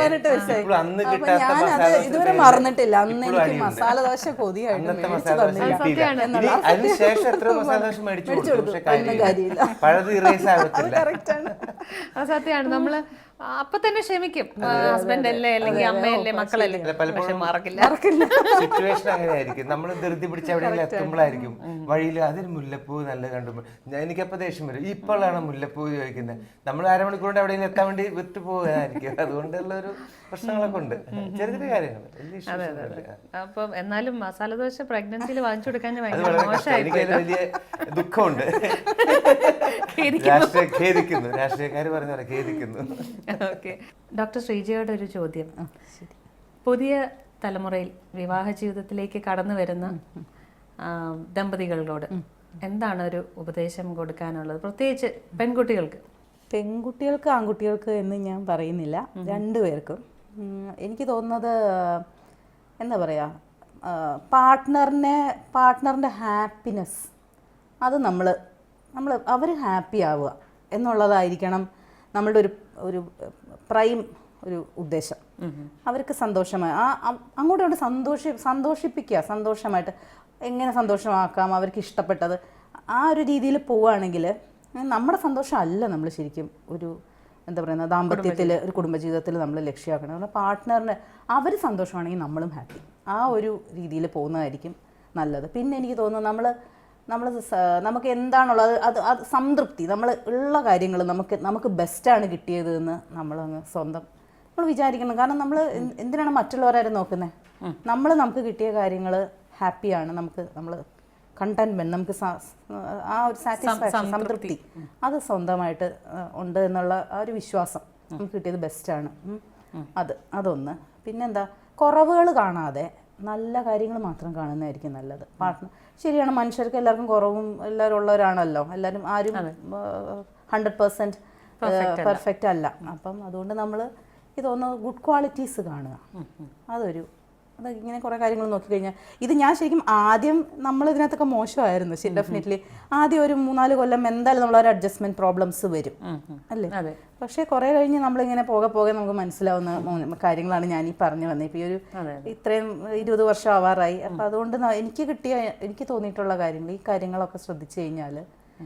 അപ്പൊ ഞാനത് ഇതുവരെ മറന്നിട്ടില്ല. അന്ന് എനിക്ക് മസാല ദോശ കൊതിയായിട്ട് മേടിച്ചു തന്നില്ല. അത് സത്യമാണ്. നമ്മള് അപ്പൊ തന്നെ ക്ഷമിക്കും. ഹസ്ബൻഡ് അല്ലേ അല്ലെങ്കിൽ അമ്മയല്ലേ മക്കളല്ലേ, പക്ഷെ മറക്കില്ല. സിറ്റുവേഷൻ അങ്ങനെയായിരിക്കും. നമ്മൾ ധൃതി പിടിച്ച് എവിടെയെങ്കിലും എത്തുമ്പോഴായിരിക്കും വഴിയിൽ അതിന് മുല്ലപ്പൂ നല്ല കണ്ടു. എനിക്കപ്പോ ദേഷ്യം വരും. ഇപ്പോഴാണ് മുല്ലപ്പൂ ചോദിക്കുന്നത്. നമ്മൾ അരമണിക്കൂർ കൊണ്ട് എവിടെയെങ്കിലും എത്താൻ വേണ്ടി വിട്ടു പോകാനായിരിക്കും. അതുകൊണ്ടുള്ള ഒരു പ്രശ്നങ്ങളൊക്കെ ഉണ്ട്, ചെറിയ ചെറിയ കാര്യങ്ങൾ. അപ്പൊ എന്നാലും മസാല ദോശ പ്രഗ്നൻസിയിൽ വാങ്ങിച്ചു കൊടുക്കാൻ ഭയങ്കര മോശമായി. വലിയ ദുഃഖമുണ്ട്. ഖേദിക്കുന്നു, രാഷ്ട്രീയക്കാർ പറഞ്ഞ പോലെ ഖേദിക്കുന്നു. ഓക്കെ, ഡോക്ടർ ശ്രീജയുടെ ഒരു ചോദ്യം. പുതിയ തലമുറയിൽ വിവാഹ ജീവിതത്തിലേക്ക് കടന്നു വരുന്ന ദമ്പതികളോട് എന്താണ് ഒരു ഉപദേശം കൊടുക്കാനുള്ളത്, പ്രത്യേകിച്ച് പെൺകുട്ടികൾക്ക്? പെൺകുട്ടികൾക്ക് ആൺകുട്ടികൾക്ക് എന്ന് ഞാൻ പറയുന്നില്ല, രണ്ടുപേർക്കും. എനിക്ക് തോന്നുന്നത് എന്താ പറയുക, പാർട്ട്ണറിൻ്റെ ഹാപ്പിനെസ് അത് നമ്മൾ അവർ ഹാപ്പി ആവുക എന്നുള്ളതായിരിക്കണം നമ്മളുടെ ഒരു പ്രൈം ഒരു ഉദ്ദേശം. അവർക്ക് സന്തോഷമായി അങ്ങോട്ടും സന്തോഷിപ്പിക്കുക, സന്തോഷമായിട്ട് എങ്ങനെ സന്തോഷമാക്കാം, അവർക്ക് ഇഷ്ടപ്പെട്ടത് ആ ഒരു രീതിയിൽ പോവുകയാണെങ്കിൽ നമ്മുടെ സന്തോഷമല്ല നമ്മൾ ശരിക്കും ഒരു എന്താ പറയുന്നത് ദാമ്പത്യത്തിൽ ഒരു കുടുംബജീവിതത്തിൽ നമ്മൾ ലക്ഷ്യമാക്കണം. നമ്മുടെ പാർട്ട്ണറിന് അവർ സന്തോഷമാണെങ്കിൽ നമ്മളും ഹാപ്പി, ആ ഒരു രീതിയിൽ പോകുന്നതായിരിക്കും നല്ലത്. പിന്നെ എനിക്ക് തോന്നുന്നു നമുക്ക് എന്താണുള്ളത് അത് സംതൃപ്തി, നമ്മൾ ഉള്ള കാര്യങ്ങൾ നമുക്ക് ബെസ്റ്റാണ് കിട്ടിയത് എന്ന് നമ്മളങ്ങ് നമ്മൾ വിചാരിക്കണം. കാരണം നമ്മൾ എന്തിനാണ് മറ്റുള്ളവരാരും നോക്കുന്നത്? നമുക്ക് കിട്ടിയ കാര്യങ്ങൾ ഹാപ്പിയാണ്, നമ്മൾ കണ്ടൻമെൻറ്റ്, നമുക്ക് ആ ഒരു സാറ്റിസ്ഫാക്ഷൻ, സംതൃപ്തി അത് സ്വന്തമായിട്ട് ഉണ്ട് എന്നുള്ള ആ ഒരു വിശ്വാസം നമുക്ക് കിട്ടിയത് ബെസ്റ്റാണ്. അതൊന്ന്. പിന്നെന്താ, കുറവുകൾ കാണാതെ നല്ല കാര്യങ്ങൾ മാത്രം കാണുന്നതായിരിക്കും നല്ലത്. പാർട്ട്ണർ ശരിയാണ്, മനുഷ്യർക്ക് എല്ലാവർക്കും കുറവും എല്ലാവരും ഉള്ളവരാണല്ലോ, എല്ലാവരും ആരും 100% പെർഫെക്റ്റ് അല്ല. അപ്പം അതുകൊണ്ട് നമ്മൾ ഇതൊന്ന് ഗുഡ് ക്വാളിറ്റീസ് കാണുക. അത് ഇങ്ങനെ കുറേ കാര്യങ്ങൾ നോക്കിക്കഴിഞ്ഞാൽ ഇത് ഞാൻ ശരിക്കും ആദ്യം നമ്മൾ ഇതിനകത്തൊക്കെ മോശമായിരുന്നു. ഡെഫിനറ്റ്ലി ആദ്യം ഒരു 3-4 കൊല്ലം എന്തായാലും നമ്മളൊരു അഡ്ജസ്റ്റ്മെൻറ്റ് പ്രോബ്ലംസ് വരും അല്ലേ. പക്ഷേ കുറേ കഴിഞ്ഞ് നമ്മളിങ്ങനെ പോകെ നമുക്ക് മനസ്സിലാവുന്ന കാര്യങ്ങളാണ് ഞാൻ ഈ പറഞ്ഞു വന്നത്. ഇപ്പോൾ ഈ ഒരു ഇത്രയും 20 വർഷം ആവാറായി. അപ്പം അതുകൊണ്ട് എനിക്ക് തോന്നിയിട്ടുള്ള കാര്യങ്ങൾ, ഈ കാര്യങ്ങളൊക്കെ ശ്രദ്ധിച്ചു കഴിഞ്ഞാൽ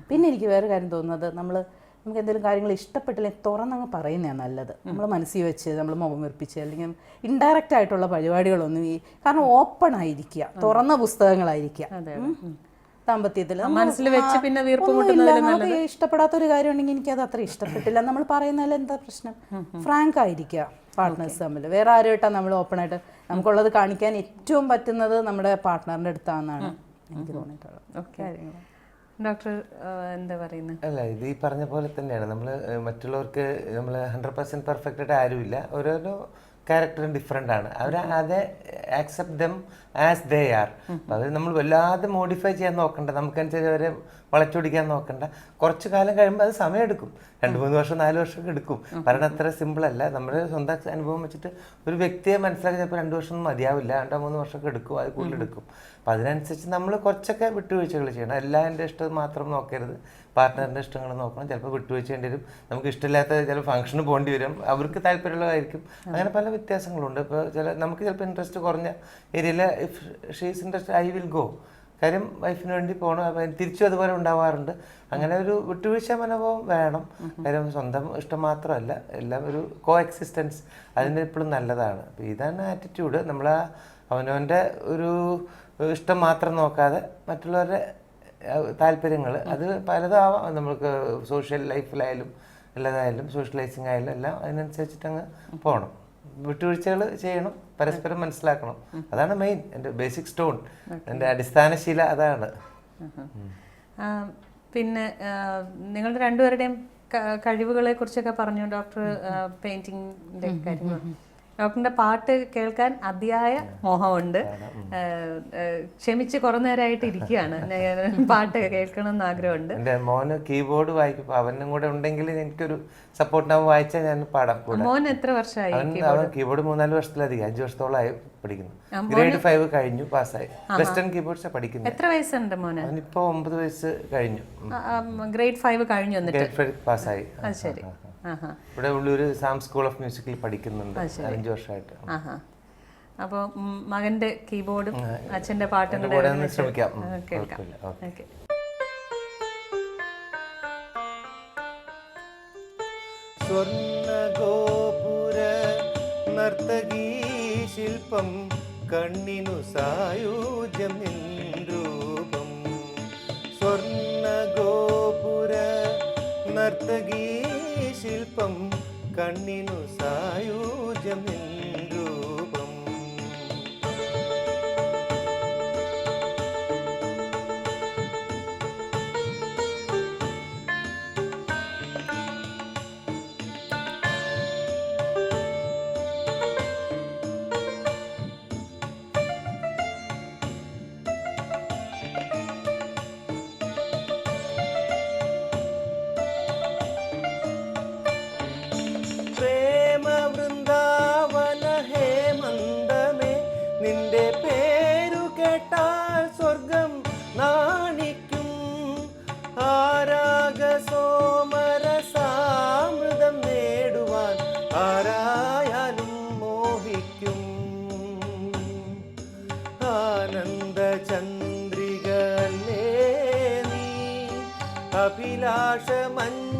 പിന്നെ എനിക്ക് വേറെ കാര്യം തോന്നുന്നത്, നമുക്ക് എന്തെങ്കിലും കാര്യങ്ങൾ ഇഷ്ടപ്പെട്ടില്ലെങ്കിൽ തുറന്നങ്ങ് പറയുന്നതാണ് നല്ലത്. നമ്മൾ മനസ്സിൽ വെച്ച് നമ്മൾ മുഖം വെറുപ്പിച്ച് അല്ലെങ്കിൽ ഇൻഡയറക്റ്റ് ആയിട്ടുള്ള പരിപാടികളൊന്നും കാരണം ഓപ്പൺ ആയിരിക്കുക, തുറന്ന പുസ്തകങ്ങളായിരിക്കുക ദാമ്പത്യത്തിൽ. മനസ്സിൽ വെച്ച് പിന്നെ നമുക്ക് ഇഷ്ടപ്പെടാത്തൊരു കാര്യം ഉണ്ടെങ്കിൽ എനിക്കത് അത്ര ഇഷ്ടപ്പെട്ടില്ല, നമ്മൾ പറയുന്നതിൽ എന്താ പ്രശ്നം? ഫ്രാങ്ക് ആയിരിക്കുക പാർട്ട്നേഴ്സ് തമ്മിൽ. വേറെ ആരുമായിട്ടാണ് നമ്മൾ ഓപ്പൺ ആയിട്ട് നമുക്കുള്ളത് കാണിക്കാൻ ഏറ്റവും പറ്റുന്നത് നമ്മുടെ പാർട്ട്ണറിൻ്റെ അടുത്താണെന്നാണ് എനിക്ക് തോന്നിയിട്ടുള്ളത് കാര്യങ്ങൾ. ഡോക്ടർ എന്താ പറയുന്നത്? അല്ല, ഇത് ഈ പറഞ്ഞ പോലെ തന്നെയാണ്. നമ്മൾ മറ്റുള്ളവർക്ക് നമ്മൾ 100% പെർഫെക്റ്റ് ആയിട്ട് ആരുമില്ല. ഓരോരോ ക്യാരക്ടറും ഡിഫറെൻ്റ് ആണ്. അത് accept them as they are. അത് നമ്മൾ വല്ലാതെ മോഡിഫൈ ചെയ്യാൻ നോക്കണ്ട, നമുക്കനുസരിച്ച് അവരെ വളച്ചൊടിക്കാൻ നോക്കണ്ട. കുറച്ച് കാലം കഴിയുമ്പോൾ അത് സമയമെടുക്കും, 2-3 വർഷം 4 വർഷമൊക്കെ എടുക്കും. കാരണം അത്ര സിമ്പിളല്ല. നമ്മുടെ സ്വന്തം അനുഭവം വെച്ചിട്ട് ഒരു വ്യക്തിയെ മനസ്സിലാക്കി ചിലപ്പോൾ 2 വർഷം മതിയാവില്ല, 2-3 വർഷമൊക്കെ എടുക്കും, അത് കൂടുതലെടുക്കും. അപ്പം അതിനനുസരിച്ച് നമ്മൾ കുറച്ചൊക്കെ വിട്ടുവീഴ്ചകൾ ചെയ്യണം. എല്ലാവരുടെ ഇഷ്ടം മാത്രം നോക്കരുത്, പാർട്ട്ണറിൻ്റെ ഇഷ്ടങ്ങൾ നോക്കണം. ചിലപ്പോൾ വിട്ടുവീഴ്ച ചെയ്യേണ്ടി വരും, നമുക്ക് ഇഷ്ടമില്ലാത്ത ചില ഫംഗ്ഷന് പോകേണ്ടി വരും, അവർക്ക് താല്പര്യമുള്ളതായിരിക്കും. അങ്ങനെ പല വ്യത്യാസങ്ങളുണ്ട്. ഇപ്പോൾ നമുക്ക് ചിലപ്പോൾ ഇൻട്രസ്റ്റ് കുറഞ്ഞ ഏരിയയിൽ if she's interest I will go. കാര്യം വൈഫിന് വേണ്ടി പോകണം, അപ്പം തിരിച്ചും അതുപോലെ ഉണ്ടാവാറുണ്ട്. അങ്ങനെ ഒരു വിട്ടുവീഴ്ച മനോഭാവം വേണം. കാര്യം സ്വന്തം ഇഷ്ടം മാത്രമല്ല, എല്ലാം ഒരു കോ എക്സിസ്റ്റൻസ് അതിന് എപ്പോഴും നല്ലതാണ്. അപ്പം ഇതാണ് ആറ്റിറ്റ്യൂഡ്. നമ്മൾ അവനവൻ്റെ ഒരു ഇഷ്ടം മാത്രം നോക്കാതെ മറ്റുള്ളവരുടെ താല്പര്യങ്ങൾ അത് പലതാവാം. നമുക്ക് സോഷ്യൽ ലൈഫിലായാലും എല്ലാതായാലും സോഷ്യലൈസിങ് ആയാലും എല്ലാം അതിനനുസരിച്ചിട്ട് അങ്ങ് പോകണം. വിട്ടുവീഴ്ചകൾ ചെയ്യണം, പരസ്പരം മനസ്സിലാക്കണം. അതാണ് മെയിൻ, എൻ്റെ ബേസിക് സ്റ്റോൺ, എൻ്റെ അടിസ്ഥാനശീല അതാണ്. പിന്നെ നിങ്ങളുടെ രണ്ടുപേരുടെയും കഴിവുകളെ കുറിച്ചൊക്കെ പറഞ്ഞു ഡോക്ടർ. പെയിന്റിങ്ങിന്റെ കാര്യങ്ങൾ, ഡോക്ടറിന്റെ പാട്ട് കേൾക്കാൻ അതിയായ മോഹമുണ്ട്. ക്ഷമിച്ച് കുറെ നേരമായിട്ട് ഇരിക്കുകയാണ്, പാട്ട് കേൾക്കണം എന്ന് ആഗ്രഹമുണ്ട്. എൻ്റെ മോന് കീബോർഡ് വായിക്കും, അവനും കൂടെ ഉണ്ടെങ്കിൽ എനിക്കൊരു സപ്പോർട്ടിനാവും, വായിച്ചാൽ ഞാൻ പാടാം. മോൻ എത്ര വർഷമായി? അവൻ കീബോർഡ് 3-4 വർഷത്തിലധികം, 5 വർഷത്തോളമായി പഠിക്കുന്നു. ഗ്രേഡ് 5 കഴിഞ്ഞു, പാസ്സായി. വെസ്റ്റേൺ കീബോർഡ്സ് പഠിക്കുന്നു. എത്ര വയസ്സുണ്ട് മോന്? അവനിപ്പോ 9 വയസ്സ് കഴിഞ്ഞു. ഗ്രേഡ് 5 കഴിഞ്ഞു, എന്നിട്ട് പാസ്സായി. ശരി. ഇവിടെ ഉള്ളൊരു സാം സ്കൂൾ ഓഫ് മ്യൂസിക്കിൽ പഠിക്കുന്നുണ്ട് 5 വർഷമായിട്ട്. അപ്പോൾ മകന്റെ കീബോർഡും അച്ഛന്റെ പാട്ടും കൂടെ ശ്രമിക്കാം, കേൾക്കാം. സ്വർണ്ണഗോപുര നർത്തകീ ശില്പം കണ്ണിനു സായൂജ്യം നിൻരൂപം. സ്വർണ്ണഗോപുര നർത്തകീ ശില്പം കണ്ണിനു സായൂജ്യം നിൻരൂപം.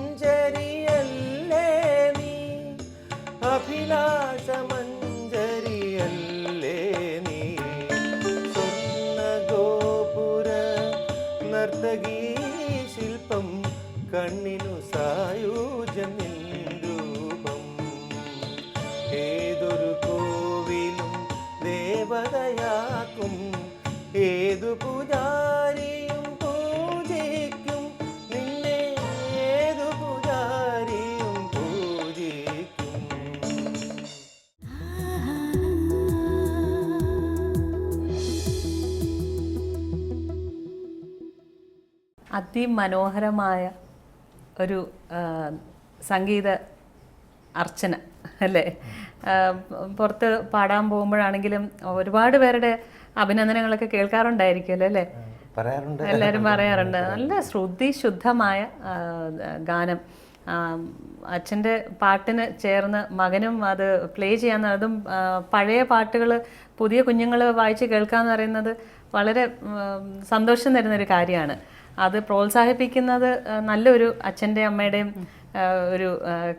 അഭിലാഷമഞ്ജരിയല്ലേ നീ, അഭിലാഷമഞ്ജരിയല്ലേ നീ. സ്വർണ്ണഗോപുര നർത്തകീ ശില്പം കണ്ണിനു സായൂജ്യം നിൻരൂപം. ഏതൊരു കോവിലും ദേവതയാക്കും, അതിമനോഹരമായ ഒരു സംഗീത അർച്ചന അല്ലേ? പുറത്ത് പാടാൻ പോകുമ്പോഴാണെങ്കിലും ഒരുപാട് പേരുടെ അഭിനന്ദനങ്ങളൊക്കെ കേൾക്കാറുണ്ടായിരിക്കുമല്ലോ അല്ലേ? പറയാറുണ്ട്, എല്ലാവരും പറയാറുണ്ട്. നല്ല ശ്രുതി ശുദ്ധമായ ഗാനം. അച്ഛൻ്റെ പാട്ടിന് ചേർന്ന് മകനും അത് പ്ലേ ചെയ്യാൻ, അതും പഴയ പാട്ടുകൾ പുതിയ കുഞ്ഞുങ്ങൾ വായിച്ച് കേൾക്കാന്ന് പറയുന്നത് വളരെ സന്തോഷം തരുന്നൊരു കാര്യമാണ്. അത് പ്രോത്സാഹിപ്പിക്കുന്നത് നല്ലൊരു അച്ഛൻ്റെ അമ്മയുടെയും ഒരു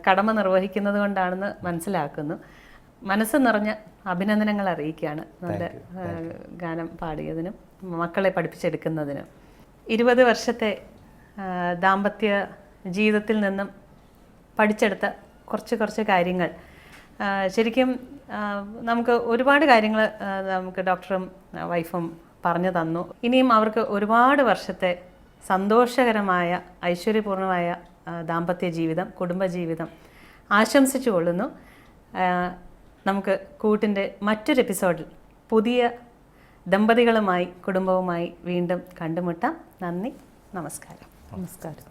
കടമ നിർവഹിക്കുന്നത് കൊണ്ടാണെന്ന് മനസ്സിലാക്കുന്നു. മനസ്സ് നിറഞ്ഞ അഭിനന്ദനങ്ങൾ അറിയിക്കുകയാണ് നല്ല ഗാനം പാടിയതിനും മക്കളെ പഠിപ്പിച്ചെടുക്കുന്നതിനും. 20 വർഷത്തെ ദാമ്പത്യ ജീവിതത്തിൽ നിന്നും പഠിച്ചെടുത്ത കുറച്ച് കാര്യങ്ങൾ ശരിക്കും നമുക്ക് ഒരുപാട് കാര്യങ്ങൾ നമുക്ക് ഡോക്ടറും വൈഫും പറഞ്ഞു തന്നു. ഇനിയും അവർക്ക് ഒരുപാട് വർഷത്തെ സന്തോഷകരമായ ഐശ്വര്യപൂർണമായ ദാമ്പത്യ ജീവിതം, കുടുംബജീവിതം ആശംസിച്ചു കൊള്ളുന്നു. നമുക്ക് കൂട്ടിൻ്റെ മറ്റൊരു എപ്പിസോഡിൽ പുതിയ ദമ്പതികളുമായി കുടുംബവുമായി വീണ്ടും കണ്ടുമുട്ടാം. നന്ദി, നമസ്കാരം. നമസ്കാരം.